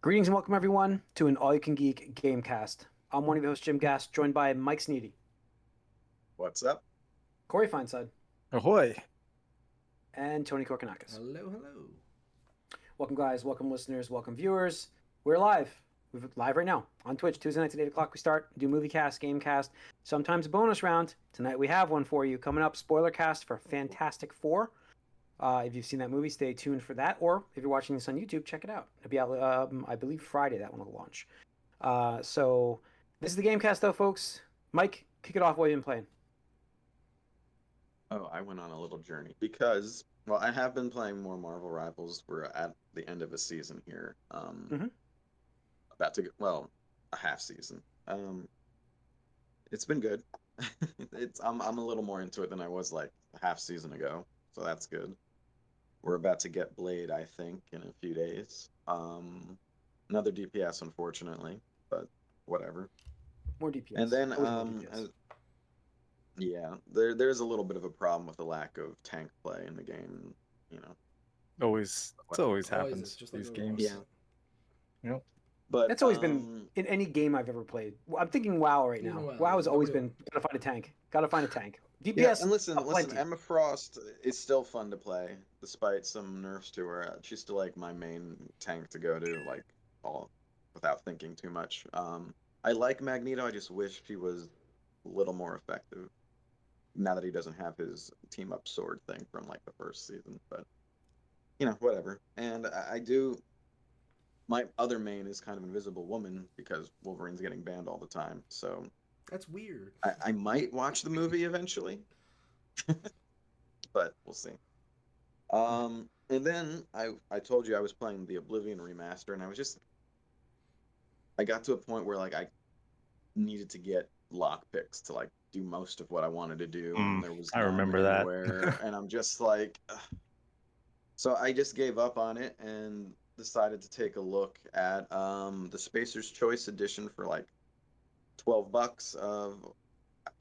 Greetings and welcome everyone to an All-You-Can-Geek Gamecast. I'm one of your hosts, Jim Gass, joined by Mike Sneedy, What's up? Corey Feinside, Ahoy! and Tony Korkanakis. Hello, hello. Welcome guys, welcome listeners, welcome viewers. We're live. We're live right now on Twitch. Tuesday nights at 8 o'clock we start. Do movie cast, game cast, sometimes a bonus round. Tonight we have one for you. Coming up, spoiler cast for Fantastic Four. If you've seen that movie, stay tuned for that. Or if you're watching this on YouTube, check it out. It'll be out, I believe, Friday. That one will launch. So this is the Gamecast, though, folks. Mike, kick it off. What have you been playing? Oh, I went on a little journey because, well, I have been playing more Marvel Rivals. We're at the end of a season here. About to get, well, a half season. It's been good. I'm a little more into it than I was like a half season ago, so that's good. We're about to get Blade, I think, in a few days. Another DPS, unfortunately, but whatever. More DPS. And then, Always more DPS. yeah, there's a little bit of a problem with the lack of tank play in the game, you know. It's always happens. Is, just like These Overwatch. games. Yeah. Yep. But That's always been in any game I've ever played. I'm thinking WoW right now. Even WoW, WoW has always nobody- been gotta find a tank. Gotta find a tank. DPS. yeah, and listen, plenty. Emma Frost is still fun to play, despite some nerfs to her. She's still like my main tank to go to, like all without thinking too much. I like Magneto. I just wish he was a little more effective. Now that he doesn't have his team up sword thing from like the first season, but you know, whatever. And I do. My other main is kind of Invisible Woman because Wolverine's getting banned all the time. So That's weird. I might watch the movie eventually, but we'll see. And then I told you I was playing the Oblivion remaster, and I got to a point where like I needed to get lockpicks to like do most of what I wanted to do, and there was I none remember that. anywhere, and I'm just like, ugh. So I just gave up on it and decided to take a look at the Spacer's Choice edition for like $12 of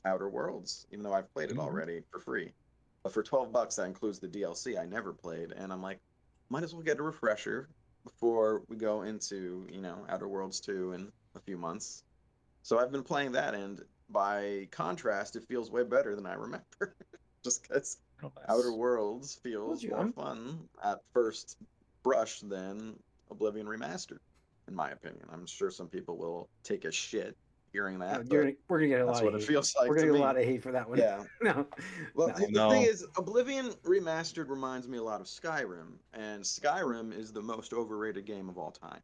Outer Worlds, even though I've played it already for free. But for $12, that includes the DLC I never played, and I'm like, might as well get a refresher before we go into, you know, Outer Worlds 2 in a few months. So I've been playing that, and by contrast, it feels way better than I remember. Just because Oh, Outer Worlds feels you, more fun at first brush than Oblivion Remastered, in my opinion. I'm sure some people will take a shit hearing that, but We're gonna get a that's lot what of it hate. feels like We're to gonna get a me. lot of hate for that one. Yeah. No. Well, No. the No. thing is, Oblivion Remastered reminds me a lot of Skyrim, and Skyrim is the most overrated game of all time.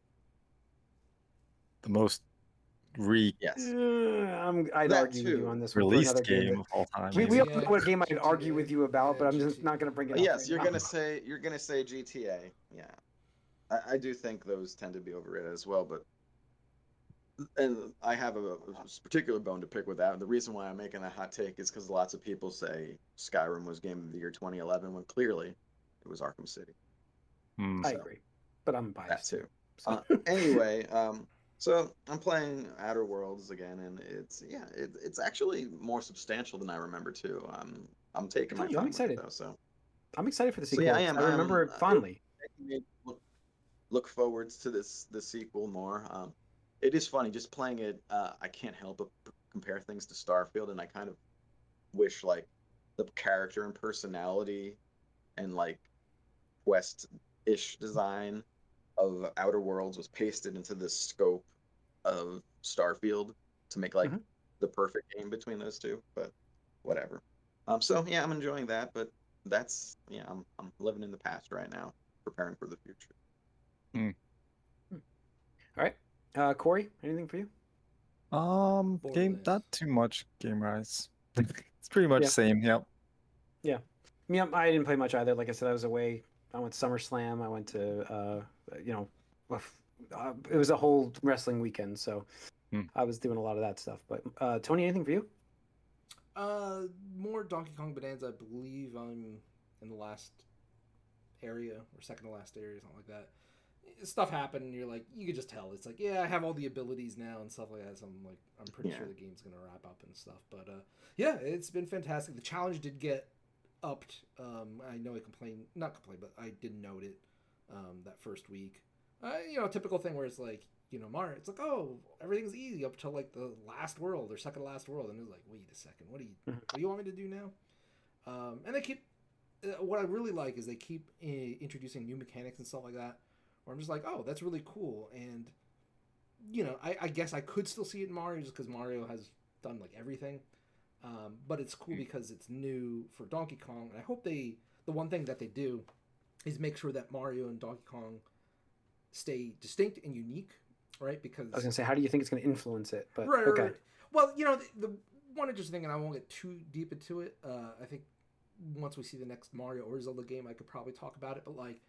The most re-released Yes. I'd That argue with you too. on this one for another game. game of all time. We all GTA. know what game I'd argue with you about, but I'm just GTA. not gonna bring it up. Yes, right you're now. gonna say GTA. Yeah, I do think those tend to be overrated as well, but and I have a particular bone to pick with that. The reason why I'm making that hot take is because lots of people say Skyrim was Game of the Year 2011 when clearly it was Arkham City. I So, agree, but I'm that biased too. So. Anyway, so I'm playing Outer Worlds again, and it's actually more substantial than I remember too. I'm taking my I'm time with excited. it though. So I'm excited for the so sequel. yeah, I am. I remember it fondly. Look forward to the sequel more. It is funny just playing it. I can't help but compare things to Starfield, and I kind of wish like the character and personality and like quest-ish design of Outer Worlds was pasted into the scope of Starfield to make like the perfect game between those two. But whatever. So yeah, I'm enjoying that, but I'm living in the past right now, preparing for the future. All right, Corey, anything for you? Game, Borderlands. not too much game rise. It's pretty much Yeah. same. Yep. Yeah, me, I didn't play much either. Like I said, I was away. I went to SummerSlam. I went to, it was a whole wrestling weekend, so I was doing a lot of that stuff. But Tony, anything for you? More Donkey Kong Bonanza. I believe I'm in the last area or second to last area, something like that. Stuff happened, and you're like, you could just tell. It's like, yeah, I have all the abilities now and stuff like that. So I'm pretty sure the game's gonna wrap up and stuff. But yeah, it's been fantastic. The challenge did get upped. I know I not complained, but I did note it that first week. Typical thing where it's like, Mario, it's like, oh, everything's easy up till like the last world or second to last world, and it's like, wait a second, what do you want me to do now? And they keep, what I really like is they keep introducing new mechanics and stuff like that, where I'm just like, oh, that's really cool, and I guess I could still see it in Mario just because Mario has done like everything, but it's cool because it's new for Donkey Kong, and I hope the one thing that they do is make sure that Mario and Donkey Kong stay distinct and unique. Right, because I was gonna say, how do you think it's gonna influence it? But right, okay. Right. Well, the one interesting thing, and I won't get too deep into it. I think once we see the next Mario or Zelda game, I could probably talk about it. But like,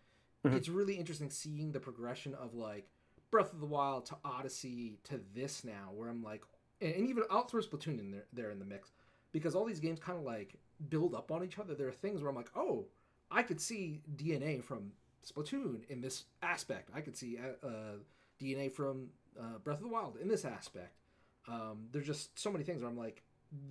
it's really interesting seeing the progression of like Breath of the Wild to Odyssey to this now, where I'm like, and even I'll throw Splatoon in there in the mix, because all these games kind of like build up on each other. There are things where I'm like, oh, I could see DNA from Splatoon in this aspect. I could see DNA from Breath of the Wild in this aspect. There's just so many things where I'm like,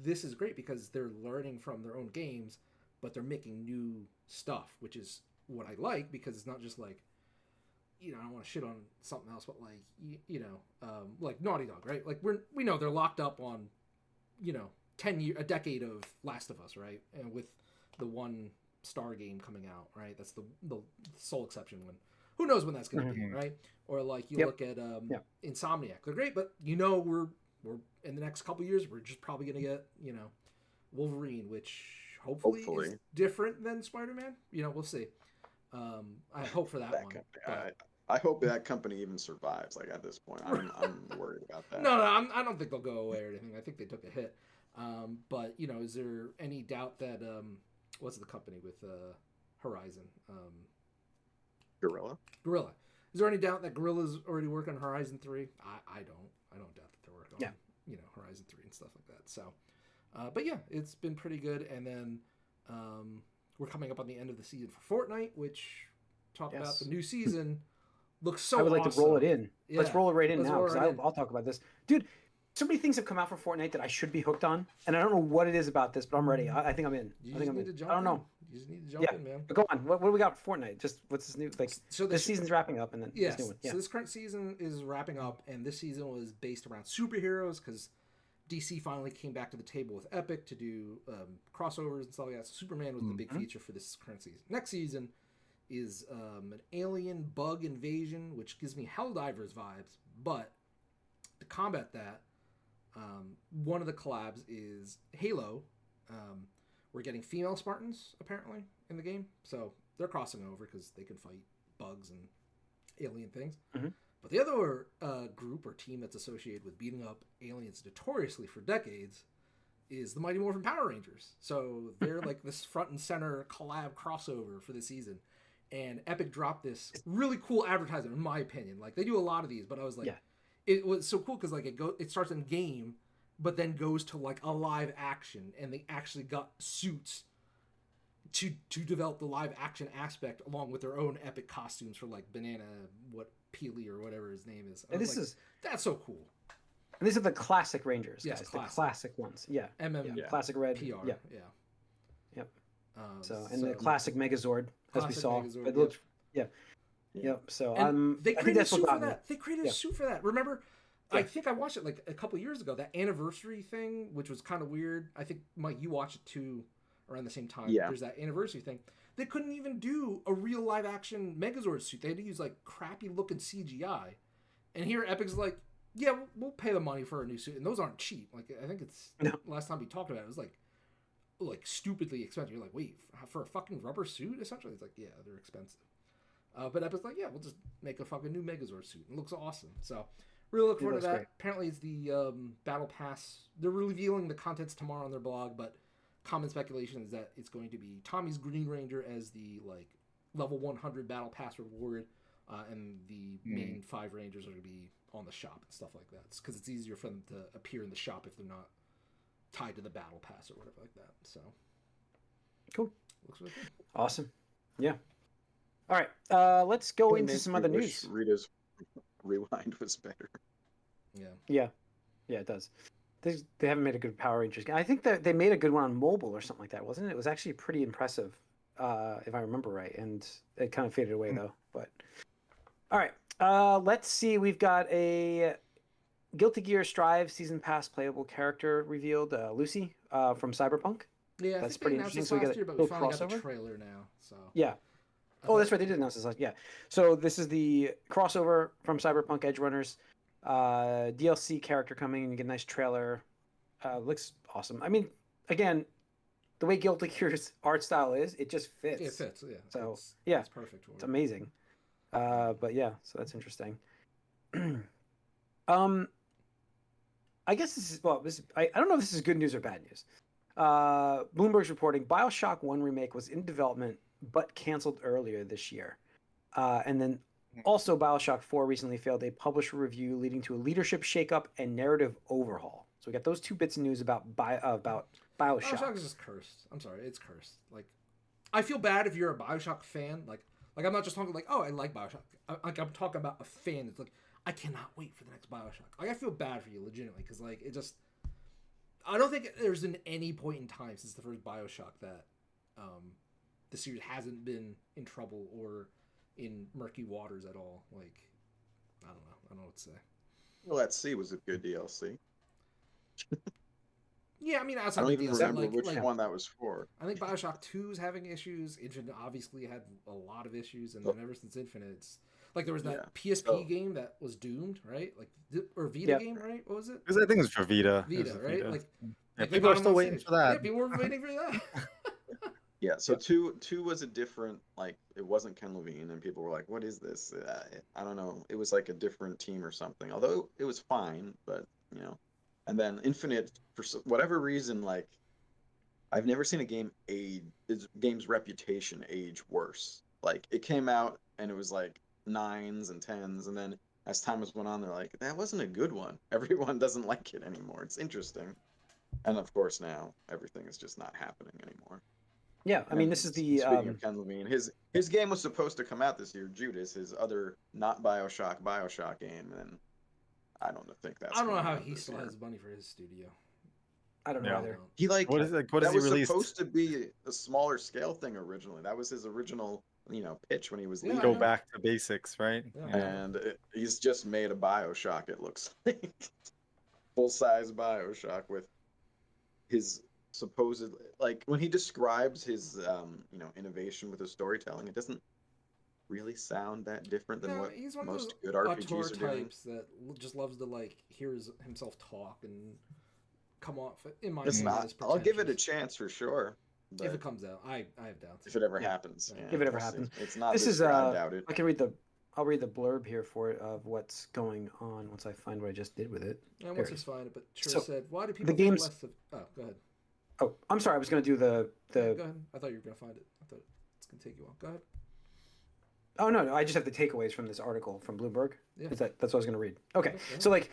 this is great because they're learning from their own games, but they're making new stuff, which is what I like, because it's not just like, I don't want to shit on something else, but like, like Naughty Dog, right? Like we know they're locked up on, 10 year, a decade of Last of Us, right? And with the one Star game coming out, right? That's the sole exception when. Who knows when that's going to be, right? Or like you look at Insomniac. They're great, but we're in the next couple years, we're just probably going to get, Wolverine, which hopefully is different than Spider-Man. We'll see. I hope for that one. But... I hope that company even survives. Like at this point, I'm worried about that. No, I don't think they'll go away or anything. I think they took a hit. But is there any doubt that what's the company with Horizon? Gorilla. Is there any doubt that Gorilla's already working on Horizon 3? I don't doubt that they're working on Horizon 3 and stuff like that. So, but yeah, it's been pretty good. And then we're coming up on the end of the season for Fortnite, which about the new season looks so. I would like awesome. to roll it in. Yeah. Let's roll it right in now, because right I'll talk about this, dude. So many things have come out for Fortnite that I should be hooked on, and I don't know what it is about this, but I'm ready. I think I'm in. I don't know. You just need to jump in, man. But go on. What do we got for Fortnite? Just what's this new? Like, so this season's wrapping up, and then this new one. Yeah. So this current season is wrapping up, and this season was based around superheroes because DC finally came back to the table with Epic to do crossovers and stuff like that. So Superman was the big feature for this current season. Next season is an alien bug invasion, which gives me Helldivers vibes. But to combat that, one of the collabs is Halo. We're getting female Spartans, apparently, in the game. So they're crossing over because they can fight bugs and alien things. But the other group or team that's associated with beating up aliens notoriously for decades is the Mighty Morphin Power Rangers. So they're like this front and center collab crossover for the season. And Epic dropped this really cool advertisement, in my opinion. Like, they do a lot of these, but I was like, it was so cool because like it starts in game, but then goes to like a live action, and they actually got suits to develop the live action aspect along with their own epic costumes for like Banana, Peely or whatever his name is. And that's so cool. And these are the classic Rangers, yes, guys. The classic ones. Yeah. Classic Red. PR. Yeah. Yep. The classic Megazord, as we saw. Megazord, it looks, Yep. So they I think created that's a suit what for that. They created a suit for that. Remember, I think I watched it like a couple years ago. That anniversary thing, which was kind of weird. I think Mike, you watched it too, around the same time. Yeah. There's that anniversary thing. They couldn't even do a real live action Megazord suit. They had to use like crappy looking CGI. And here Epic's like, yeah, we'll pay the money for a new suit, and those aren't cheap. Like I think it's last time we talked about it was like stupidly expensive. You're like, wait, for a fucking rubber suit? Essentially, it's like, yeah, they're expensive. But Epic's like, yeah, we'll just make a fucking new Megazord suit. It looks awesome. So really look forward to that. Great. Apparently, it's the Battle Pass. They're revealing the contents tomorrow on their blog, but common speculation is that it's going to be Tommy's Green Ranger as the like level 100 Battle Pass reward, and the main 5 Rangers are going to be on the shop and stuff like that. Because it's easier for them to appear in the shop if they're not tied to the Battle Pass or whatever like that. So cool. Looks really good. Awesome. Yeah. All right. Let's go into some other news. Rita's Rewind was better. Yeah, it does. They haven't made a good Power Rangers game. I think that they made a good one on mobile or something like that, wasn't it? It was actually pretty impressive, if I remember right. And it kind of faded away though. But all right, Let's see. We've got a Guilty Gear Strive season pass playable character revealed, Lucy, from Cyberpunk. Yeah, I That's think they pretty announced interesting. this So we last got year, a but we little finally got the crossover. trailer now. So Yeah. Oh, that's right. They did announce this. Yeah. So this is the crossover from Cyberpunk Edge Runners. DLC character coming, and you get a nice trailer. Looks awesome. I mean, again, the way Guilty Gear's art style is, it just fits. it fits. Yeah. So, it's perfect for It's it. amazing. But yeah, so that's interesting. I guess this is I don't know if this is good news or bad news. Bloomberg's reporting BioShock 1 remake was in development but canceled earlier this year. And then also BioShock 4 recently failed a publisher review, leading to a leadership shakeup and narrative overhaul. So we got those two bits of news about BioShock. BioShock is just cursed. I'm sorry, it's cursed. Like, I feel bad if you're a BioShock fan. Like I'm not just talking like, oh, I like BioShock. I'm talking about a fan that's like, I cannot wait for the next BioShock. Like, I feel bad for you legitimately because like it just, I don't think there's been any point in time since the first BioShock that the series hasn't been in trouble or in murky waters at all. Like, I don't know. I don't know what to say. Well, Let's See was a good DLC. Yeah, I mean, I outside don't the even DLC, remember like, which like, one that was for. I think BioShock 2 is having issues. Infinite obviously had a lot of issues, and then ever since Infinite, it's like there was that PSP game that was doomed, right? Like, or Vita game, right? What was it? Because I think it's for Vita. It was Vita, the right? Vita. Like Yeah, they people got are him still on waiting stage. for that. Yeah, people were waiting for that. Yeah, so two was a different, like, it wasn't Ken Levine, and people were like, "What is this?" I don't know. It was like a different team or something. Although it was fine, but you know. And then Infinite, for whatever reason, like, I've never seen a game's reputation age worse. Like, it came out and it was like nines and tens, and then as time has went on, they're like, "That wasn't a good one." Everyone doesn't like it anymore. It's interesting, and of course now everything is just not happening anymore. Yeah, I mean, And this is the speaking of Ken Levine, his game was supposed to come out this year, Judas, his other not BioShock game, and I don't think that's. I don't know coming how out he this still year. has money for his studio. I don't know Yeah. either. He like What is it? What that has he was released? supposed to be a smaller scale thing originally. That was his original, pitch when he was Yeah, leaving. Go I know. back to basics, right? Yeah. And he's just made a BioShock. It looks like full size BioShock with his supposed, like, when he describes his innovation with his storytelling, it doesn't really sound that different than No, what he's one of those most good auteur RPGs are doing. types that just loves to like hear himself talk and come off. In my Listen, opinion, as I'll give it a pretentious. chance for sure. If But it comes out. I have doubts. if it ever Yeah. happens, Yeah. If it ever we'll see. happens. It's not This this is year, I doubt it. I can I'll read the blurb here for it of what's going on once I find what I just did with it. And There once it it's is. fine, but Sure So, said, why do the people think game's- less of... Oh, go ahead. Oh, I'm sorry. I was going to do the Yeah, go ahead. I thought you were going to find it. I thought it's going to take you on. Go ahead. Oh no, I just have the takeaways from this article from Bloomberg. Yeah. That's what I was going to read. Okay, Yeah. so like,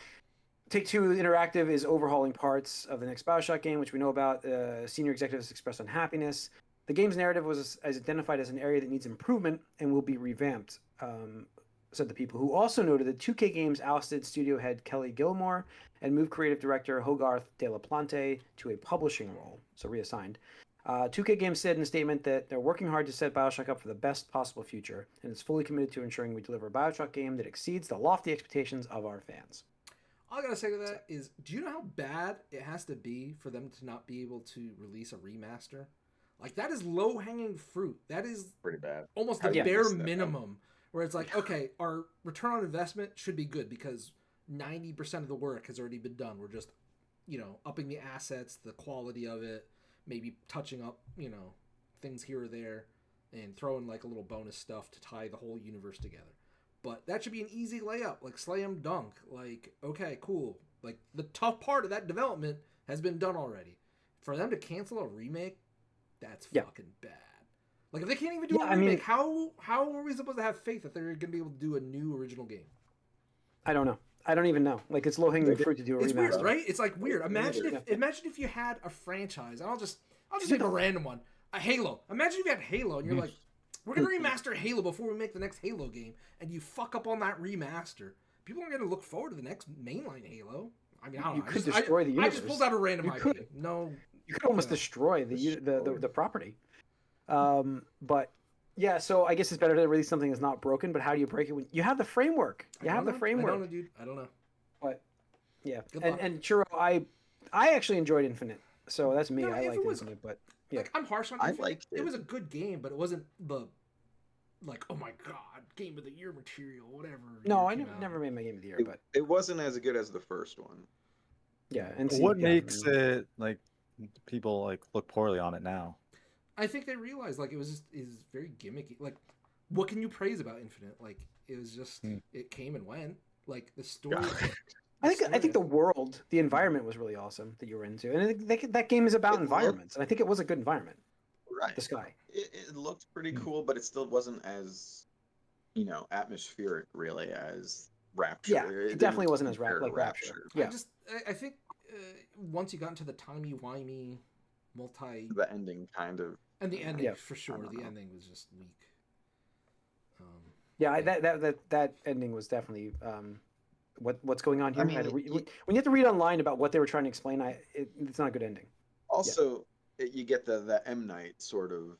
Take-Two Interactive is overhauling parts of the next BioShock game, which we know about. Senior executives expressed unhappiness. The game's narrative was as identified as an area that needs improvement and will be revamped, said the people, who also noted that 2K Games ousted studio head Kelly Gilmore and moved creative director Hogarth de la Plante to a publishing role, so reassigned. 2K Games said in a statement that they're working hard to set BioShock up for the best possible future, and is fully committed to ensuring we deliver a BioShock game that exceeds the lofty expectations of our fans. All I gotta say to that is, do you know how bad it has to be for them to not be able to release a remaster? Like, that is low-hanging fruit. That is Pretty bad. almost How the do you bare miss that, though? minimum, where it's like, okay, our return on investment should be good because 90% of the work has already been done. We're just, upping the assets, the quality of it, maybe touching up, things here or there, and throwing like a little bonus stuff to tie the whole universe together. But that should be an easy layup, like slam dunk. Like, okay, cool. Like, the tough part of that development has been done already. For them to cancel a remake, that's fucking bad. Like, if they can't even do a remake, how are we supposed to have faith that they're going to be able to do a new original game? I don't know. I don't even know. Like, it's low-hanging fruit to do a It's remaster. weird, right? It's like weird. Imagine if you had a franchise, and I'll just take a random one, a Halo. Imagine if you had Halo, and you're like, we're gonna remaster Halo before we make the next Halo game, and you fuck up on that remaster. People are gonna look forward to the next mainline Halo. I mean, I don't know. could destroy the universe. I just pulled out a random You idea. could. No, You could almost destroy the property. But Yeah, so I guess it's better to release something that's not broken, but how do you break it when you have the framework? You have the framework. I don't know, dude. I don't know. But yeah, Good and luck. and Churro, I actually enjoyed Infinite, so that's me. No, I if liked it was- Infinite, but yeah, Like, I'm harsh on I Infinite. liked It it. was a good game, but it wasn't the like, oh my god, game of the year material, whatever. no, year I came never out. made my game of the year, It, but it wasn't as good as the first one. yeah, and What makes it like people like look poorly on it now? I think they realized like it was just is very gimmicky. Like, what can you praise about Infinite? Like, it was just it came and went. Like the story. I think the world, the environment was really awesome that you were into, and I think that game is about It environments, and I think it was a good environment. Right. The sky. It looked pretty cool, but it still wasn't as, atmospheric really as Rapture. Yeah, it definitely didn't wasn't as compare to like Rapture. Yeah, I think once you got into the timey-wimey multi The ending kind of. and the ending Yeah. for sure, don't the know. ending was just weak. yeah, that ending was definitely what's going on here. I mean, when you have to read online about what they were trying to explain, it's not a good ending. Also, you get the M Night sort of,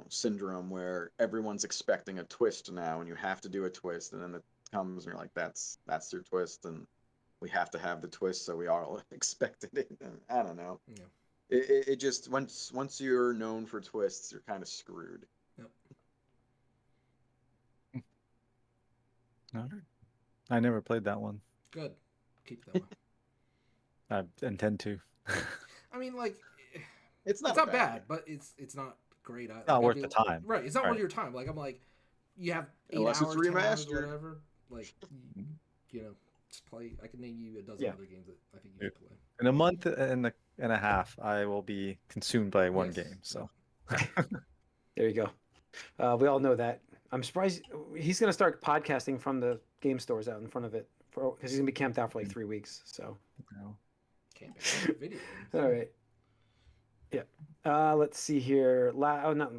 syndrome where everyone's expecting a twist now, and you have to do a twist, and then it comes, and you're like, that's your twist, and we have to have the twist, so we all expected it. And I don't know. Yeah. It just once you're known for twists, you're kind of screwed. Yep. Alright. I never played that one. Good. Keep that one. I intend to. I mean, like, It's not bad, but it's not great. Not worth the time. Right. It's not Right. worth your time. Like, I'm like, you have 8 Unless it's hours, 10 hours, remastered. whatever. Like, just play. I can name you a dozen Yeah. other games that I think you should play. In a month and a half, I will be consumed by one Yes. game. So There you go. We all know that. I'm surprised he's going to start podcasting from the game stores out in front of it because he's going to be camped out for like 3 weeks. So, Can't be video games. all right. Yeah. Let's see here.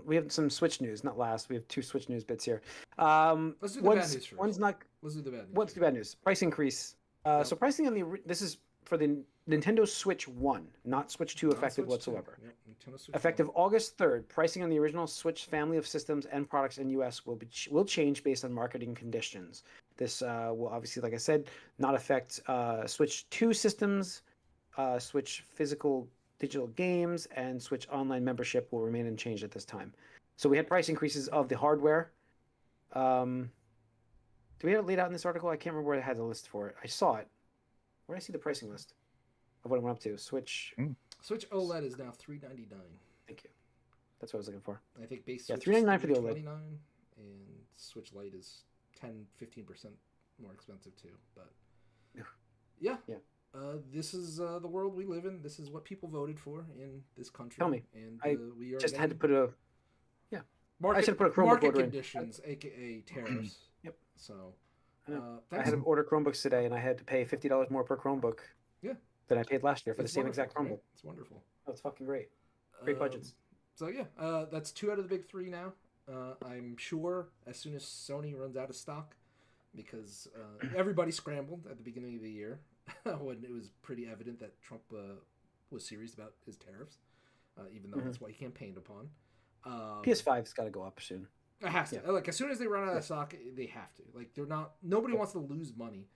We have some Switch news. Not last. We have 2 Switch news bits here. Let's do the bad news first. One's not. Let's do the bad news. What's the bad news? Price increase. So pricing on this is for the Nintendo Switch 1, not Switch 2 Not affected Switch 2. whatsoever. Yep, Nintendo Switch Effective 1. August 3rd, pricing on the original Switch family of systems and products in US will change based on marketing conditions. This will obviously, like I said, not affect Switch 2 systems, Switch physical digital games, and Switch online membership will remain unchanged at this time. So we had price increases of the hardware. Do we have it laid out in this article? I can't remember where I had the list for it. I saw it. Where did I see the pricing list of what it went up to? Switch. Switch OLED is now $399. Thank you. That's what I was looking for. I think base Yeah, Switch $399 is for the OLED. $329, and Switch Lite is 10-15% more expensive too. But yeah. This is the world we live in. This is what people voted for in this country. Tell me. And I we are just had to getting put a. market, I should put a Chromebook market order in. conditions, aka tariffs. Yep. So I thanks. had to order Chromebooks today, and I had to pay $50 more per Chromebook. Yeah. Than I paid last year for the It's same wonderful, exact Chromebook. right? It's wonderful. That's fucking great. Great budgets. So yeah, that's 2 out of the big 3 now. I'm sure as soon as Sony runs out of stock, because everybody scrambled at the beginning of the year when it was pretty evident that Trump was serious about his tariffs, even though that's what he campaigned upon. PS5's got to go up soon. It has to. Like, as soon as they run out of stock, they have to. Like, they're not. Nobody wants to lose money.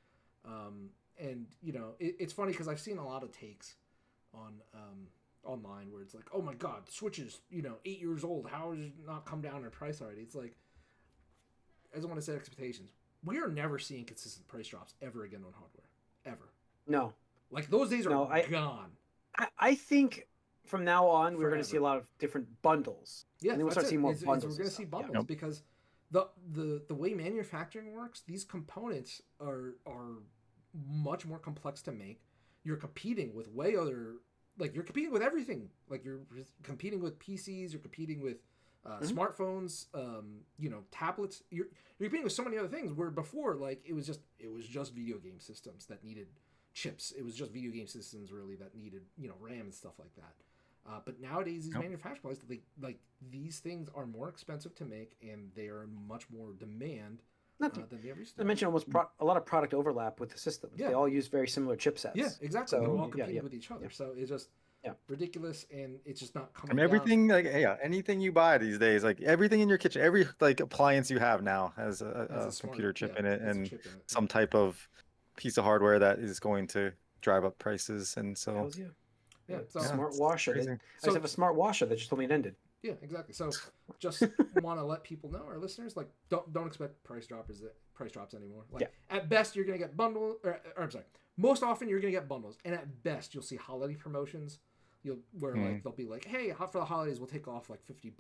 And it's funny because I've seen a lot of takes on online where it's like, oh my god, Switch is 8 years old. How has it not come down in price already? It's like, I just want to set expectations. We are never seeing consistent price drops ever again on hardware, ever. No. Like, those days are gone. I think from now on we're going Forever. to see a lot of different bundles. Yeah, and then we'll start seeing more bundles. We're going to see bundles because the way manufacturing works, these components are much more complex to make. You're competing with you're competing with everything. Like, you're competing with PCs, you're competing with smartphones, tablets. You're competing with so many other things. Where before, like, it was just video game systems that needed chips. It was just video game systems really that needed RAM and stuff like that. But nowadays, these manufacturers, these things are more expensive to make, and they are in much more demand than they ever used to. I mentioned almost a lot of product overlap with the systems. Yeah. They all use very similar chipsets. Yeah, exactly. So, They're all competing with each other. Yeah. So it's just Yeah. ridiculous, and it's just not coming And down. everything, like, yeah, anything you buy these days, like everything in your kitchen, every like appliance you have now has Has a smart- computer chip in yeah, it has a and chip in it. some type of piece of hardware that is going to drive up prices. And so, Hells yeah. Yeah, so Smart it's washer. crazy. I So- just have a smart washer that just told me it ended. yeah, exactly. So just want to let people know, our listeners, like don't expect price drops anymore. Like at best you're gonna get bundles, or I'm sorry, most often you're gonna get bundles, and at best you'll see holiday promotions. Where like they'll be like, hey, for the holidays we'll take off like $50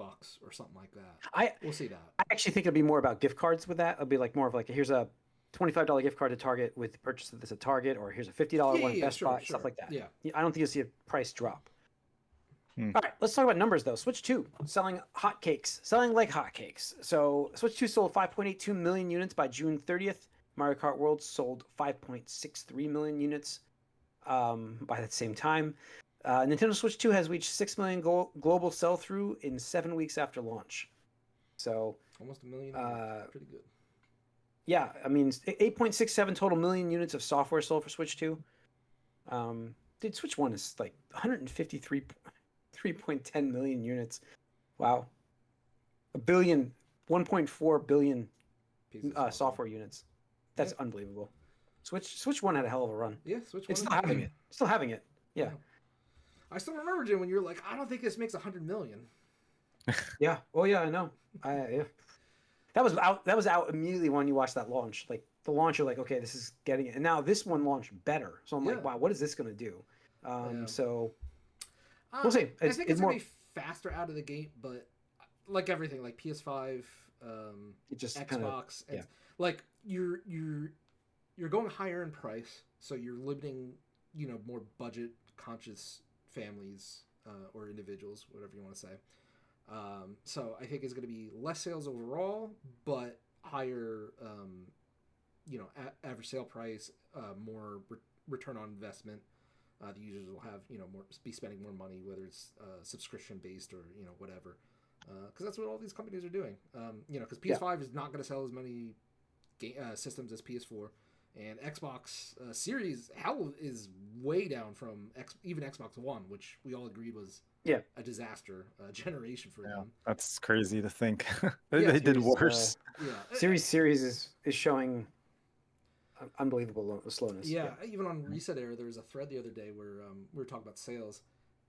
or something like that. We'll see that. I actually think it'd be more about gift cards with that. It'll be like more of like, here's a $25 gift card to Target with the purchase of this at Target, or here's a $50 one at Best Buy, stuff like that. Yeah. I don't think you'll see a price drop. All right, let's talk about numbers though. Switch 2 selling like hotcakes. So Switch 2 sold 5.82 million units by June 30th. Mario Kart World sold 5.63 million units by that same time. Nintendo Switch 2 has reached 6 million global sell-through in 7 weeks after launch. So almost a million. Pretty good. Yeah, I mean 8.67 total million units of software sold for Switch 2. Dude, Switch 1 is like 3.10 million units. Wow. 1.4 billion software units. That's unbelievable. Switch 1 had a hell of a run. Yeah, Switch 1. It's still having it. Yeah. I still remember, Jim, when you were like, I don't think this makes 100 million. Yeah. Oh yeah, I know. Yeah. That was out immediately when you watched that launch. Like the launch, you're like, okay, this is getting it. And now this one launched better. So I'm like, wow, what is this gonna do? So we'll see. I think it's gonna be faster out of the gate, but like everything, like PS5, it just Xbox, and like you're going higher in price, so you're limiting, more budget conscious families or individuals, whatever you want to say. So I think it's going to be less sales overall, but higher, average sale price, more return on investment. The users will have, be spending more money, whether it's subscription based or whatever, because that's what all these companies are doing. Because PS5 is not going to sell as many systems as PS4, and Xbox Series is way down from even Xbox One, which we all agreed was a disaster generation for them. That's crazy to think. They did worse. Series is showing unbelievable slowness. Yeah, even on Reset Era, there was a thread the other day where we were talking about sales,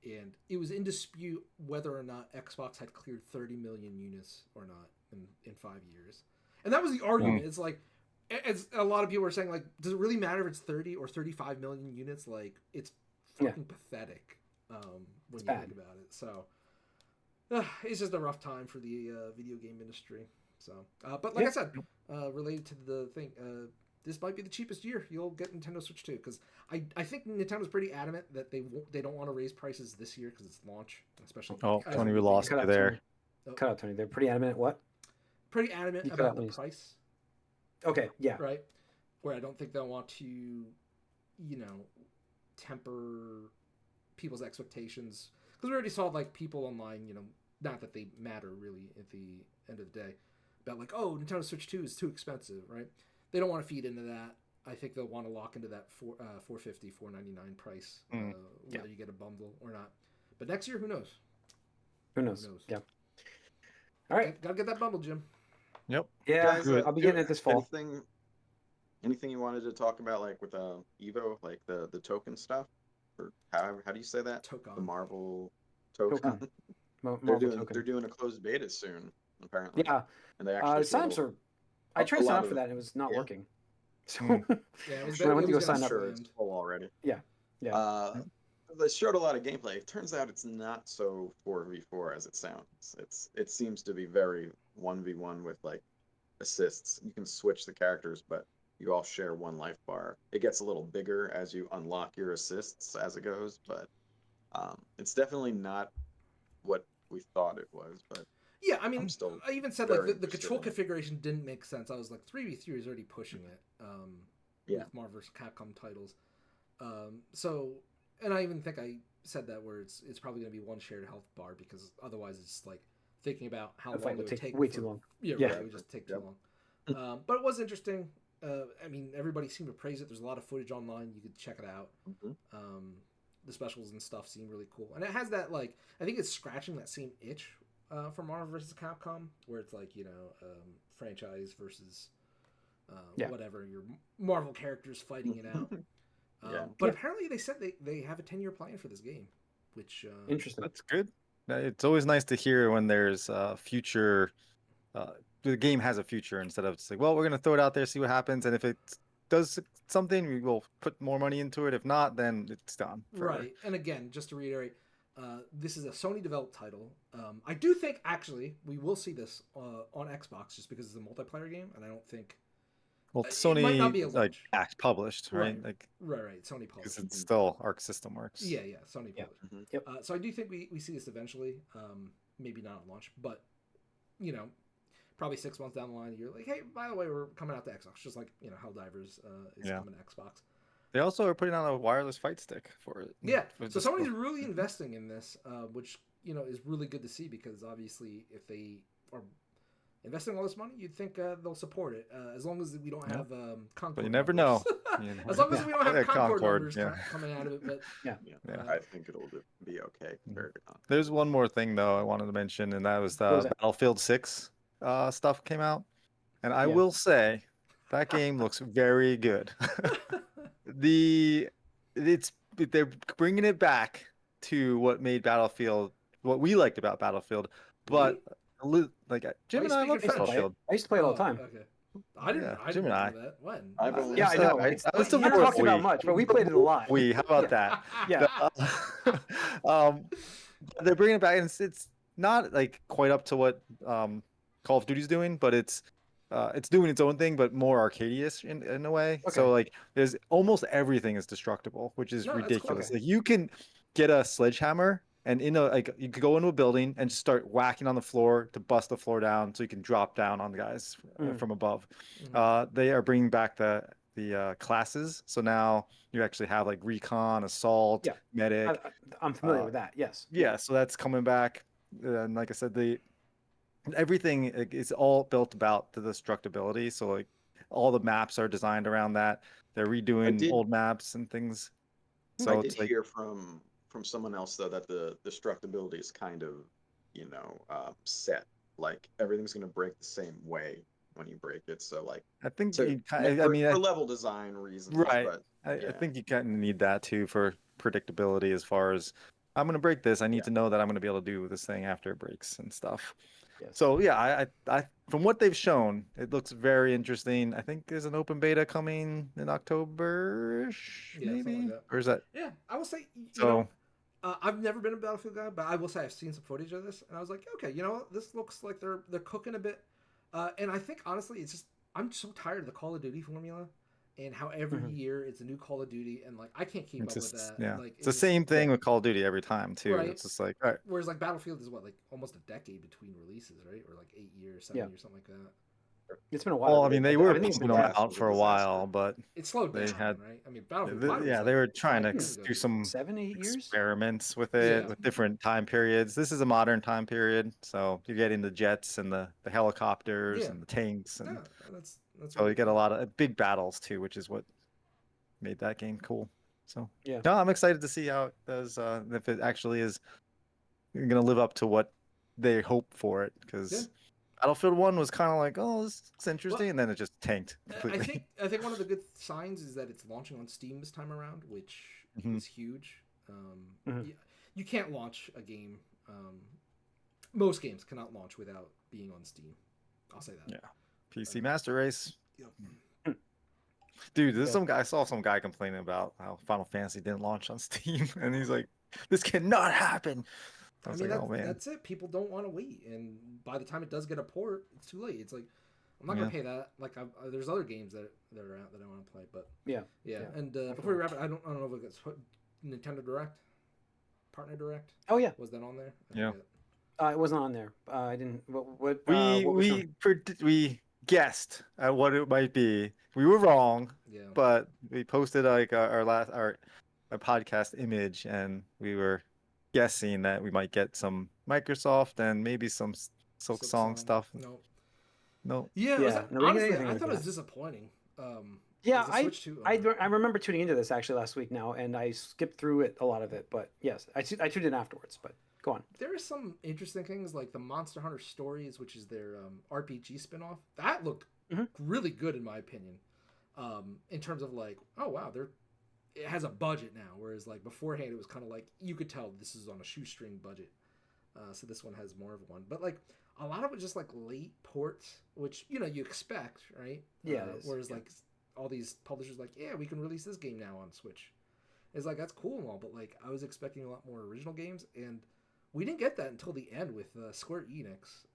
and it was in dispute whether or not Xbox had cleared 30 million units or not in 5 years. And that was the argument. It's like, it's a lot of people are saying, like, does it really matter if it's 30 or 35 million units? Like, it's fucking pathetic when you think about it. So it's just a rough time for the video game industry. So, but like I said, related to the thing, this might be the cheapest year you'll get Nintendo Switch 2, because I think Nintendo's pretty adamant that they don't want to raise prices this year because it's launch, especially. Tony, we lost you there. Cut out, Tony. They're pretty adamant. What? Pretty adamant about the price. Okay. Yeah. Right. Where I don't think they'll want to, temper people's expectations, because we already saw like people online, not that they matter really at the end of the day, about like, oh, Nintendo Switch 2 is too expensive, right? They don't want to feed into that. I think they'll want to lock into that $450, $499 price, whether you get a bundle or not. But next year, who knows? Who knows? Yeah. All right. Gotta get that bundle, Jim. Yep. Yeah, I'll be getting it this fall. Anything you wanted to talk about, like with Evo, like the Tokon stuff, or how do you say that? Tokon. The Marvel Tokon. They're doing a closed beta soon, apparently. Yeah. And they actually sign-ups are. I tried to sign up for that, and it was not working. So it was when I went to go sign up, sure it's full already. Yeah. They showed a lot of gameplay. It turns out it's not so 4v4 as it sounds. It seems to be very 1v1 with like assists. You can switch the characters, but you all share one life bar. It gets a little bigger as you unlock your assists as it goes, but it's definitely not what we thought it was. But yeah, I mean, I even said like the control configuration didn't make sense. I was like, 3v3 is already pushing it with Marvel vs. Capcom titles. So, and I even think I said that where it's probably going to be one shared health bar, because otherwise it's like thinking about how long it would take. Way too long. Yeah, right. It would just take too long. But it was interesting. I mean, everybody seemed to praise it. There's a lot of footage online. You could check it out. the specials and stuff seem really cool, and it has that like I think it's scratching that same itch from Marvel vs. Capcom, where it's like franchise versus whatever your Marvel characters fighting it out. But apparently they said they have a 10-year plan for this game, which Interesting. That's good. It's always nice to hear when there's future. The game has a future instead of just like, well, we're gonna throw it out there, see what happens, and if it does something, we will put more money into it. If not, then it's gone. Forever. Right. And again, just to reiterate, this is a Sony developed title. I do think actually we will see this on Xbox just because it's a multiplayer game, and I don't think. Well, It might not be a Sony like launch. published, right? Right. Like Right. Sony because published. it's still Arc System Works. Yeah, Sony Yeah. published. Yep. So I do think we see this eventually. Maybe not at launch, but probably 6 months down the line, you're like, hey, by the way, we're coming out to Xbox, just like Helldivers is coming to Xbox. They also are putting out a wireless fight stick for it. Yeah, so Sony's really investing in this, which is really good to see because obviously, if they are investing all this money, you'd think they'll support it as long as we don't have Concord. But you never know. As long as we don't have Concord numbers yeah. coming out of it. But I think it'll be okay. There's one more thing though I wanted to mention, and that was the Battlefield 6 stuff came out, and I will say that game looks very good. They're bringing it back to what made Battlefield, what we liked about Battlefield, but like Jim and I love Battlefield. I used to play it all the time. Okay. I didn't. Jim and I. Know that. When? I believe Yeah, I know. I was We haven't talked about much, but we played it a lot. How about that? Yeah. They're bringing it back, and it's not like quite up to what Call of Duty's doing, but it's doing its own thing, but more arcadious in a way. Okay. So like, there's almost everything is destructible, which is ridiculous. Cool. Like you can get a sledgehammer and you could go into a building and just start whacking on the floor to bust the floor down, so you can drop down on the guys from above. They are bringing back the classes, so now you actually have like recon, assault, medic. I'm familiar with that. Yes. Yeah, so that's coming back, and like I said, everything is all built about the destructibility. So like all the maps are designed around that. They're redoing old maps and things. So I did hear from someone else though that the destructibility is kind of set. Like everything's going to break the same way when you break it. So like I think for level design reasons, right? But, I think you kind of need that too for predictability. As far as I'm going to break this, I need to know that I'm going to be able to do this thing after it breaks and stuff. Yes. So yeah, I from what they've shown, it looks very interesting. I think there's an open beta coming in October-ish, maybe, like or is that? Yeah, I will say. I've never been a Battlefield guy, but I will say I've seen some footage of this, and I was like, okay, this looks like they're cooking a bit. And I think honestly, it's just I'm so tired of the Call of Duty formula. And how every year it's a new Call of Duty, and like I can't keep up with that. Yeah, like, it's the same thing with Call of Duty every time too. Right. It's just like, all right. Whereas like Battlefield is like almost a decade between releases, right? Or like 8 years, 7 years, something like that. It's been a while. Well, I mean, they were putting them out for a while, but it slowed down, right? I mean, Battlefield. They were trying to do some 7, 8 years experiments with it, with different time periods. This is a modern time period, so you're getting the jets and the helicopters and the tanks, and that's so you get a lot of big battles too, which is what made that game cool. So no, I'm excited to see how it does, if it actually is gonna live up to what they hope for it, because Battlefield 1 was kind of like, oh, this looks interesting, and then it just tanked completely. I think one of the good signs is that it's launching on Steam this time around, which is huge. You can't launch a game. Most games cannot launch without being on Steam. I'll say that. Yeah, PC Master Race. Yep. Dude, there's some guy. I saw some guy complaining about how Final Fantasy didn't launch on Steam, and he's like, "This cannot happen." I mean, like, oh man, that's it. People don't want to wait, and by the time it does get a port, it's too late. It's like I'm not gonna pay that. Like, there's other games that are out that I want to play, but yeah. And before we wrap it, I don't know if it's Nintendo Direct, Partner Direct. Oh yeah, was that on there? It wasn't on there. I didn't. What we guessed at what it might be. We were wrong. Yeah. But we posted like our podcast image, and we were guessing that we might get some Microsoft and maybe some Silksong stuff. No. Yeah. Honestly, I thought it was disappointing. Yeah, Is the Switch 2? I remember tuning into this actually last week now, and I skipped through it a lot of it. But yes, I tuned in afterwards. But go on. There are some interesting things like the Monster Hunter Stories, which is their RPG spinoff. That looked really good in my opinion. In terms of like, oh wow, it has a budget now, whereas like beforehand it was kind of like you could tell this is on a shoestring budget. So this one has more of one, but like a lot of it just like late ports, which you expect, right? Yeah. Whereas like all these publishers like, yeah, we can release this game now on Switch. It's like that's cool and all, but like I was expecting a lot more original games, and we didn't get that until the end with Square Enix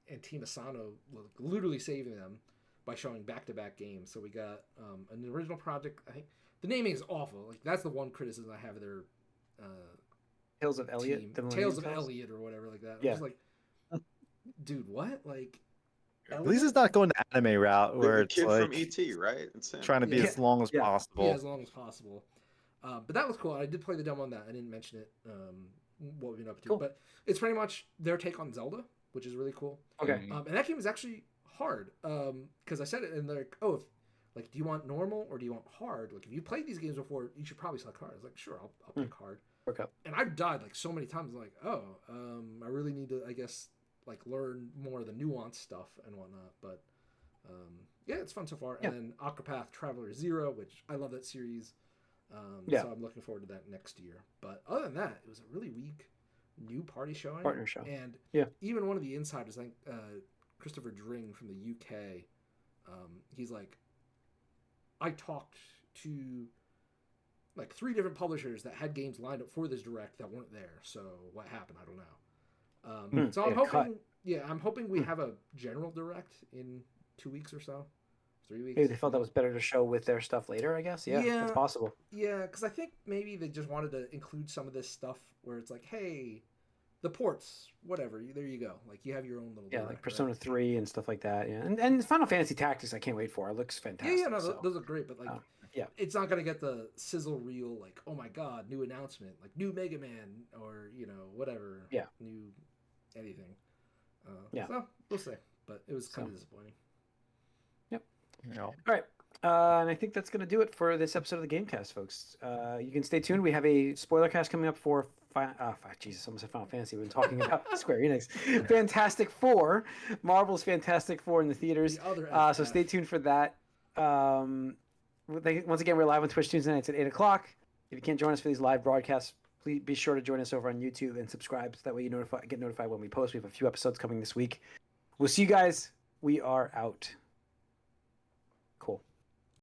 and Team Asano literally saving them by showing back-to-back games. So we got an original project. I think the naming is awful. Like that's the one criticism I have of their Tales of Elliot, Tales of Elliot or whatever like that. Yeah. I'm just like, dude, what? Like, at least it's not going the anime route where The it's kid like from ET, right? It's him. trying to be as long as possible. Yeah, as long as possible. But that was cool. I did play the demo on that. I didn't mention it. What we've been up to, cool. But it's pretty much their take on Zelda, which is really cool. Okay. And that game is actually hard. Because I said it and they're like, oh, do you want normal or do you want hard? Like if you played these games before, you should probably select hard. I was like, sure, I'll pick hard. Work up. And I've died like so many times. I'm like, I really need to, I guess, like learn more of the nuanced stuff and whatnot. But yeah, it's fun so far. Yeah. And then Octopath Traveler 0, which I love that series. So I'm looking forward to that next year. But other than that, it was a really weak new party showing. Partner show. And yeah, even one of the insiders, I think Christopher Dring from the UK, he's like, I talked to like 3 different publishers that had games lined up for this direct that weren't there. So what happened? I don't know. So I'm hoping, I'm hoping we have a general direct in 2 weeks or so, 3 weeks. Maybe they felt that was better to show with their stuff later. I guess. Yeah, it's possible. Yeah, because I think maybe they just wanted to include some of this stuff where it's like, hey, the ports, whatever. There you go. Like you have your own little direct, like Persona 3 and stuff like that. Yeah, and Final Fantasy Tactics, I can't wait for. It looks fantastic. Yeah, no, those are great, but like. Yeah, it's not gonna get the sizzle reel like, oh my god, new announcement, like new Mega Man or whatever. Yeah, new anything. So we'll see, but it was kind of disappointing. Yep. All right, and I think that's gonna do it for this episode of the Gamecast, folks. You can stay tuned. We have a spoiler cast coming up for Jesus, almost said Final Fantasy. We've been talking about Square Enix, Fantastic Four, Marvel's Fantastic Four in the theaters. So stay tuned for that. Once again, we're live on Twitch Tuesday nights at 8 o'clock. If you can't join us for these live broadcasts, please be sure to join us over on YouTube and subscribe so that way you get notified when we post. We have a few episodes coming this week. We'll see you guys. We are out.